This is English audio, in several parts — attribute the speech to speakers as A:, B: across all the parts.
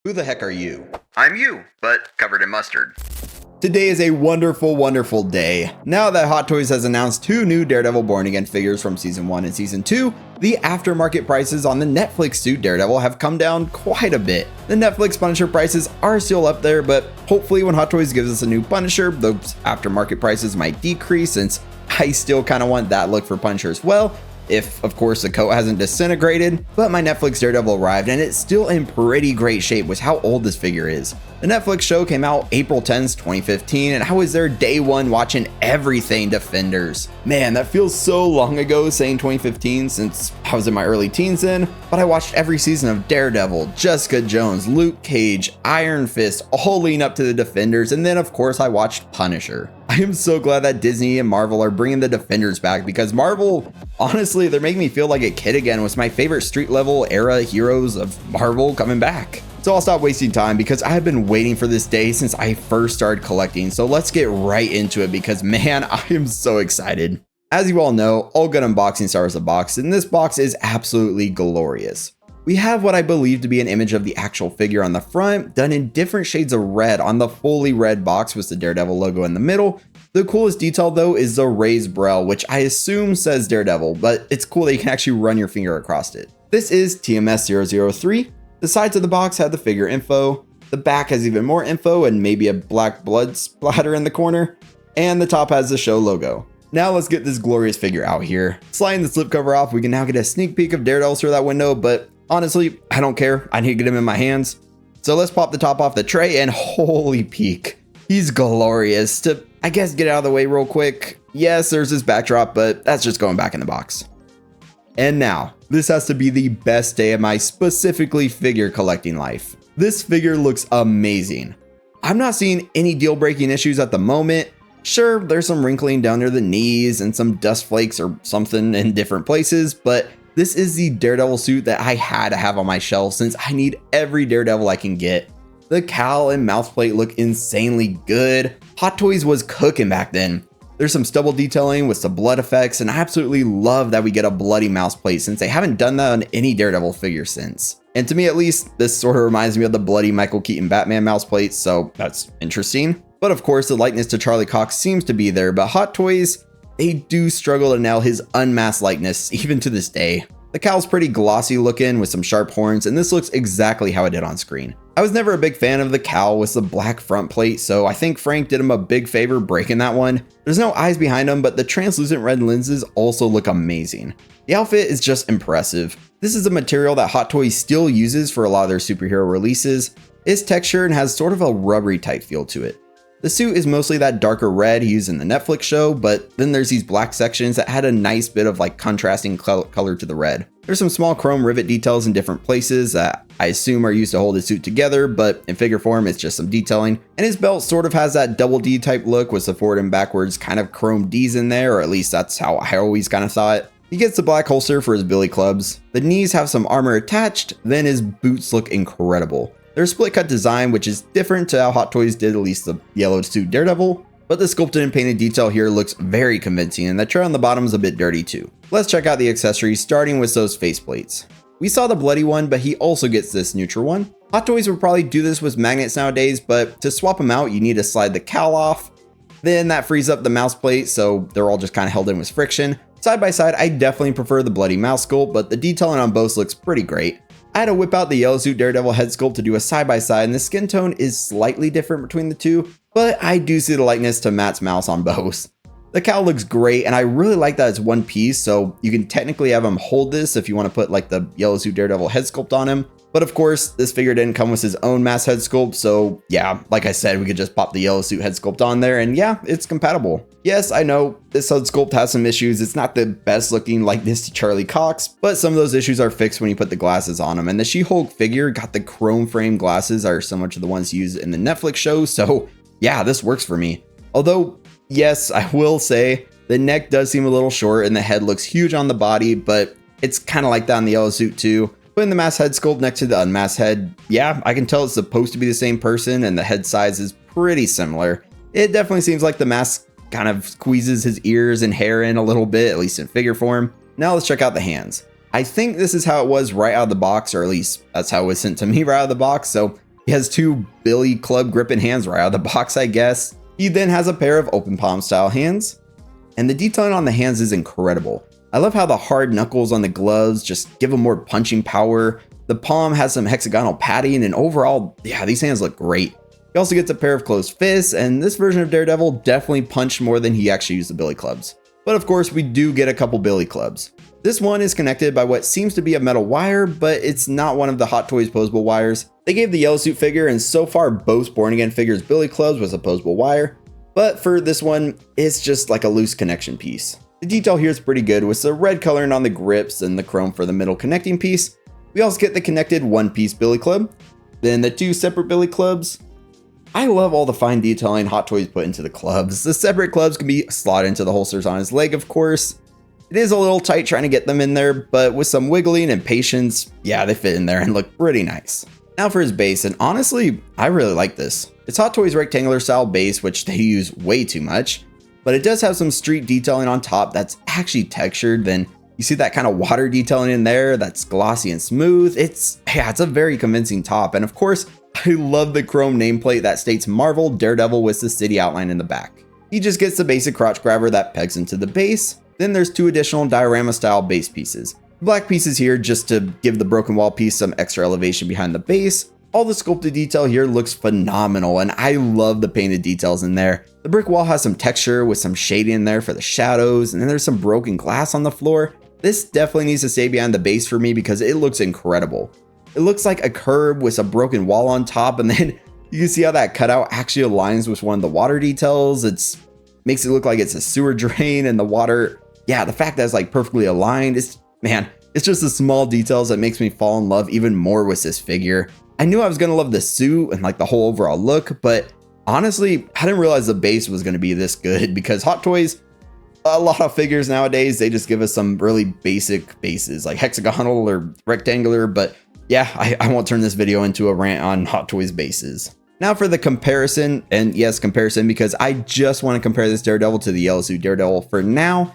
A: Who the heck are you?
B: I'm you, but covered in mustard.
A: Today is a wonderful, wonderful day. Now that Hot Toys has announced 2 new Daredevil Born Again figures from Season 1 and Season 2, the aftermarket prices on the Netflix suit Daredevil have come down quite a bit. The Netflix Punisher prices are still up there, but hopefully when Hot Toys gives us a new Punisher, those aftermarket prices might decrease, since I still kind of want that look for Punisher as well, if of course the coat hasn't disintegrated. But my Netflix Daredevil arrived and it's still in pretty great shape with how old this figure is. The Netflix show came out April 10th, 2015, and I was there day one watching everything Defenders. Man, that feels so long ago saying 2015 since I was in my early teens then, but I watched every season of Daredevil, Jessica Jones, Luke Cage, Iron Fist, all leading up to the Defenders, and then of course I watched Punisher. I am so glad that Disney and Marvel are bringing the Defenders back, because Marvel, honestly, they're making me feel like a kid again with my favorite street level era heroes of Marvel coming back. So I'll stop wasting time because I have been waiting for this day since I first started collecting. So let's get right into it because man, I am so excited. As you all know, all good unboxing starts a box, and this box is absolutely glorious. We have what I believe to be an image of the actual figure on the front, done in different shades of red on the fully red box with the Daredevil logo in the middle. The coolest detail though is the raised brow, which I assume says Daredevil, but it's cool that you can actually run your finger across it. This is TMS003. The sides of the box have the figure info, the back has even more info and maybe a black blood splatter in the corner, and the top has the show logo. Now let's get this glorious figure out here. Sliding the slipcover off, we can now get a sneak peek of Daredevil through that window, but honestly, I don't care. I need to get him in my hands. So let's pop the top off the tray and holy peek. He's glorious. To, I guess, get out of the way real quick. Yes, there's this backdrop, but that's just going back in the box. And now, this has to be the best day of my specifically figure collecting life. This figure looks amazing. I'm not seeing any deal-breaking issues at the moment. Sure, there's some wrinkling down near the knees and some dust flakes or something in different places, but this is the Daredevil suit that I had to have on my shelf since I need every Daredevil I can get. The cowl and mouthplate look insanely good. Hot Toys was cooking back then. There's some stubble detailing with some blood effects, and I absolutely love that we get a bloody mouseplate since they haven't done that on any Daredevil figure since. And to me at least, this sort of reminds me of the bloody Michael Keaton Batman mouseplate, so that's interesting. But of course, the likeness to Charlie Cox seems to be there, but Hot Toys, they do struggle to nail his unmasked likeness even to this day. The cowl's pretty glossy looking with some sharp horns, and this looks exactly how it did on screen. I was never a big fan of the cowl with the black front plate, so I think Frank did him a big favor breaking that one. There's no eyes behind him, but the translucent red lenses also look amazing. The outfit is just impressive. This is a material that Hot Toys still uses for a lot of their superhero releases. It's textured and has sort of a rubbery type feel to it. The suit is mostly that darker red used in the Netflix show, but then there's these black sections that had a nice bit of like contrasting color to the red. There's some small chrome rivet details in different places that I assume are used to hold his suit together, but in figure form it's just some detailing. And his belt sort of has that double D type look with the forward and backwards kind of chrome D's in there, or at least that's how I always kind of thought. He gets the black holster for his billy clubs. The knees have some armor attached, then his boots look incredible. They're a split cut design, which is different to how Hot Toys did at least the yellow suit Daredevil, but the sculpted and painted detail here looks very convincing, and the tray on the bottom is a bit dirty too. Let's check out the accessories, starting with those faceplates. We saw the bloody one, but he also gets this neutral one. Hot Toys would probably do this with magnets nowadays, but to swap them out, you need to slide the cowl off. Then that frees up the mouse plate, so they're all just kind of held in with friction. Side by side, I definitely prefer the bloody mouse sculpt, but the detailing on both looks pretty great. I had to whip out the yellow suit Daredevil head sculpt to do a side by side, and the skin tone is slightly different between the two, but I do see the likeness to Matt's mouse on both. The cowl looks great, and I really like that it's one piece, so you can technically have him hold this if you want to put like the yellow suit Daredevil head sculpt on him. But of course, this figure didn't come with his own mask head sculpt, so yeah, like I said, we could just pop the yellow suit head sculpt on there, and yeah, it's compatible. Yes, I know this head sculpt has some issues. It's not the best looking likeness to Charlie Cox, but some of those issues are fixed when you put the glasses on him. And the She-Hulk figure got the chrome frame glasses are similar to the ones used in the Netflix show, so yeah, this works for me. Although, yes, I will say the neck does seem a little short and the head looks huge on the body, but it's kind of like that on the yellow suit too. Putting the masked head sculpt next to the unmasked head, yeah, I can tell it's supposed to be the same person and the head size is pretty similar. It definitely seems like the mask kind of squeezes his ears and hair in a little bit, at least in figure form. Now let's check out the hands. I think this is how it was right out of the box, or at least that's how it was sent to me right out of the box. So He has two billy club gripping hands right out of the box, I guess. He then has a pair of open palm style hands, and the detailing on the hands is incredible. I love how the hard knuckles on the gloves just give them more punching power. The palm has some hexagonal padding, and overall, yeah, these hands look great. He also gets a pair of closed fists, and this version of Daredevil definitely punched more than he actually used the billy clubs. But of course, we do get a couple billy clubs. This one is connected by what seems to be a metal wire, but it's not one of the Hot Toys posable wires. They gave the yellow suit figure, and so far both Born Again figures' billy clubs was a posable wire, but for this one, it's just like a loose connection piece. The detail here is pretty good with the red coloring on the grips and the chrome for the middle connecting piece. We also get the connected one-piece billy club, then the two separate billy clubs. I love all the fine detailing Hot Toys put into the clubs. The separate clubs can be slotted into the holsters on his leg, of course. It is a little tight trying to get them in there, but with some wiggling and patience, yeah, they fit in there and look pretty nice. Now for his base, and honestly, I really like this. It's Hot Toys rectangular style base, which they use way too much, but it does have some street detailing on top that's actually textured. Then you see that kind of water detailing in there that's glossy and smooth. It's a very convincing top, and of course, I love the chrome nameplate that states Marvel Daredevil with the city outline in the back. He just gets the basic crotch grabber that pegs into the base. Then there's two additional diorama style base pieces. The black pieces here just to give the broken wall piece some extra elevation behind the base. All the sculpted detail here looks phenomenal, and I love the painted details in there. The brick wall has some texture with some shading in there for the shadows, and then there's some broken glass on the floor. This definitely needs to stay behind the base for me because it looks incredible. It looks like a curb with a broken wall on top, and then you can see how that cutout actually aligns with one of the water details. It makes it look like it's a sewer drain, and the water, yeah, the fact that it's like perfectly aligned, it's just the small details that makes me fall in love even more with this figure. I knew I was gonna love the suit and like the whole overall look, but honestly, I didn't realize the base was gonna be this good because Hot Toys, a lot of figures nowadays, they just give us some really basic bases like hexagonal or rectangular, but yeah, I won't turn this video into a rant on Hot Toys bases. Now for the comparison, and yes, comparison, because I just want to compare this Daredevil to the yellow suit Daredevil for now.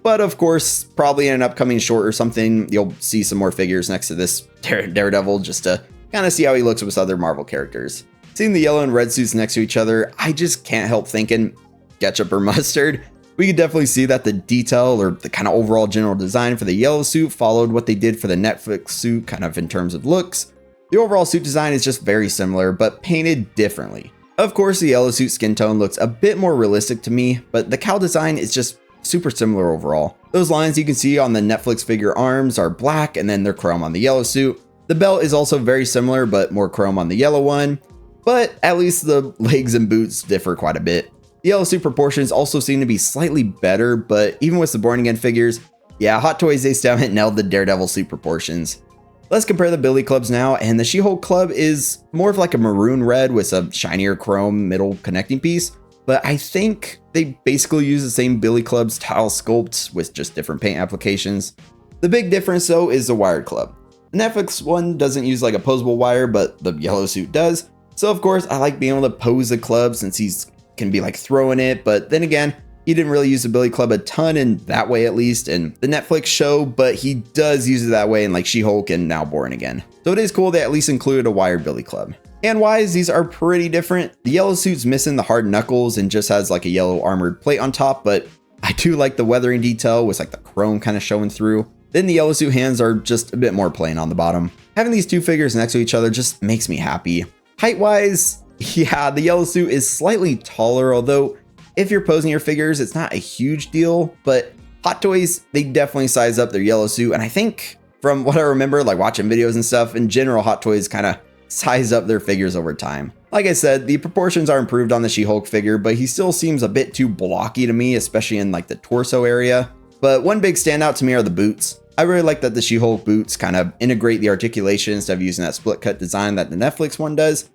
A: But of course, probably in an upcoming short or something, you'll see some more figures next to this Daredevil just to kind of see how he looks with other Marvel characters. Seeing the yellow and red suits next to each other, I just can't help thinking ketchup or mustard. We could definitely see that the detail or the kind of overall general design for the yellow suit followed what they did for the Netflix suit kind of in terms of looks. The overall suit design is just very similar, but painted differently. Of course, the yellow suit skin tone looks a bit more realistic to me, but the cowl design is just super similar overall. Those lines you can see on the Netflix figure arms are black and then they're chrome on the yellow suit. The belt is also very similar, but more chrome on the yellow one, but at least the legs and boots differ quite a bit. The yellow suit proportions also seem to be slightly better, but even with the Born Again figures, yeah, Hot Toys, they still haven't nailed the Daredevil suit proportions. Let's compare the Billy clubs now, and the She-Hulk club is more of like a maroon red with a shinier chrome middle connecting piece, but I think they basically use the same Billy club style sculpts with just different paint applications. The big difference though is the wired club. The Netflix one doesn't use like a posable wire, but the yellow suit does. So of course I like being able to pose the club since he's can be like throwing it, but then again, he didn't really use the Billy club a ton in that way, at least in the Netflix show, but he does use it that way in like She-Hulk and now Born Again. So it is cool they at least included a wired Billy club. And wise, these are pretty different. The yellow suit's missing the hard knuckles and just has like a yellow armored plate on top, but I do like the weathering detail with like the chrome kind of showing through. Then the yellow suit hands are just a bit more plain on the bottom. Having these two figures next to each other just makes me happy. Height wise, yeah, the yellow suit is slightly taller, although if you're posing your figures, it's not a huge deal, but Hot Toys, they definitely size up their yellow suit. And I think from what I remember, like watching videos and stuff, in general, Hot Toys kind of size up their figures over time. Like I said, the proportions are improved on the She-Hulk figure, but he still seems a bit too blocky to me, especially in like the torso area. But one big standout to me are the boots. I really like that the She-Hulk boots kind of integrate the articulation instead of using that split cut design that the Netflix one does.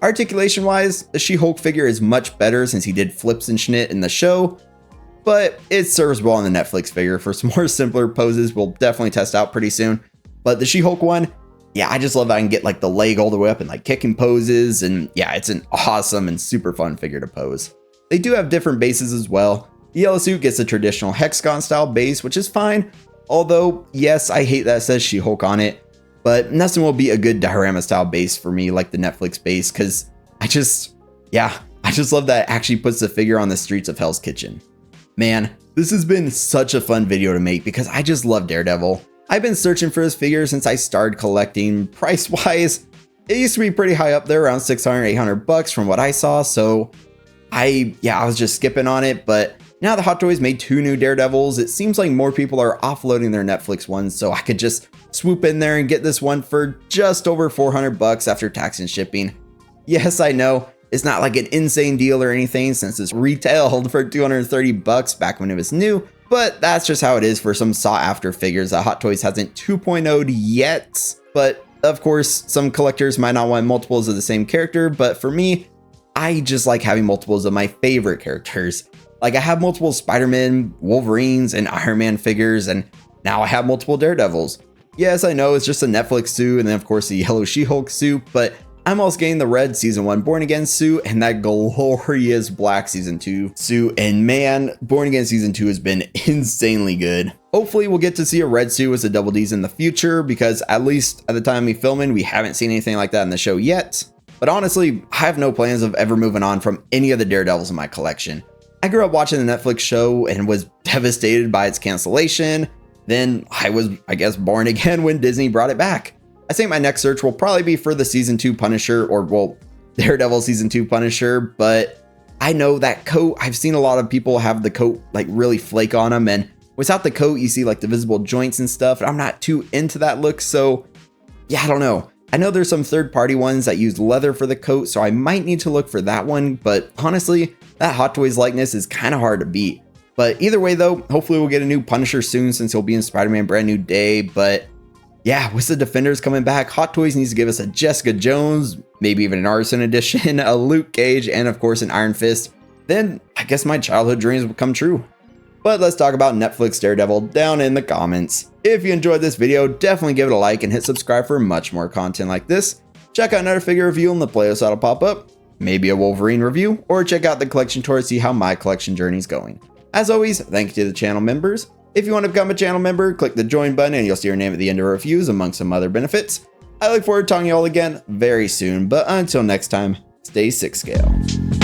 A: Articulation wise, the She-Hulk figure is much better since he did flips and schnit in the show, but it serves well on the Netflix figure for some more simpler poses we'll definitely test out pretty soon. But the She-Hulk one, yeah, I just love that I can get like the leg all the way up and like kicking poses, and yeah, it's an awesome and super fun figure to pose. They do have different bases as well. The yellow suit gets a traditional hexagon style base, which is fine, although yes, I hate that it says She-Hulk on it. but nothing will be a good diorama style base for me like the Netflix base, because I just love that it actually puts the figure on the streets of Hell's Kitchen. Man, this has been such a fun video to make because I just love Daredevil. I've been searching for this figure since I started collecting. Price wise, it used to be pretty high up there, around 600, 800 bucks from what I saw. So I was just skipping on it. But now that Hot Toys made 2 new Daredevils, it seems like more people are offloading their Netflix ones. So I could just swoop in there and get this one for just over 400 bucks after tax and shipping. Yes, I know it's not like an insane deal or anything since it's retailed for 230 bucks back when it was new. But that's just how it is for some sought after figures that Hot Toys hasn't 2.0'd yet. But of course, some collectors might not want multiples of the same character, but for me, I just like having multiples of my favorite characters. Like I have multiple Spider-Man, Wolverines, and Iron Man figures, and now I have multiple Daredevils. Yes, I know it's just a Netflix suit, and then of course the yellow She-Hulk suit, but I'm also getting the red Season 1 Born Again suit and that glorious black Season 2 suit. And man, Born Again Season 2 has been insanely good. Hopefully we'll get to see a red suit with the double Ds in the future, because at least at the time of filming, we haven't seen anything like that in the show yet. But honestly, I have no plans of ever moving on from any of the Daredevils in my collection. I grew up watching the Netflix show and was devastated by its cancellation. Then I was, I guess, born again when Disney brought it back. I think my next search will probably be for the Season 2 Punisher, or well, Daredevil Season 2 Punisher, but I know that coat, I've seen a lot of people have the coat like really flake on them, and without the coat, you see like the visible joints and stuff, and I'm not too into that look, so yeah, I don't know. I know there's some third-party ones that use leather for the coat, so I might need to look for that one, but honestly, that Hot Toys likeness is kind of hard to beat. But either way though, hopefully we'll get a new Punisher soon since he'll be in Spider-Man Brand New Day, but yeah, with the Defenders coming back, Hot Toys needs to give us a Jessica Jones, maybe even an Artisan Edition, a Luke Cage, and of course an Iron Fist. Then I guess my childhood dreams will come true. But let's talk about Netflix Daredevil down in the comments. If you enjoyed this video, definitely give it a like and hit subscribe for much more content like this. Check out another figure review in the playlist that'll pop up, maybe a Wolverine review, or check out the collection tour to see how my collection journey is going. As always, thank you to the channel members. If you want to become a channel member, click the join button and you'll see your name at the end of our reviews among some other benefits. I look forward to talking to you all again very soon, but until next time, stay 6 scale.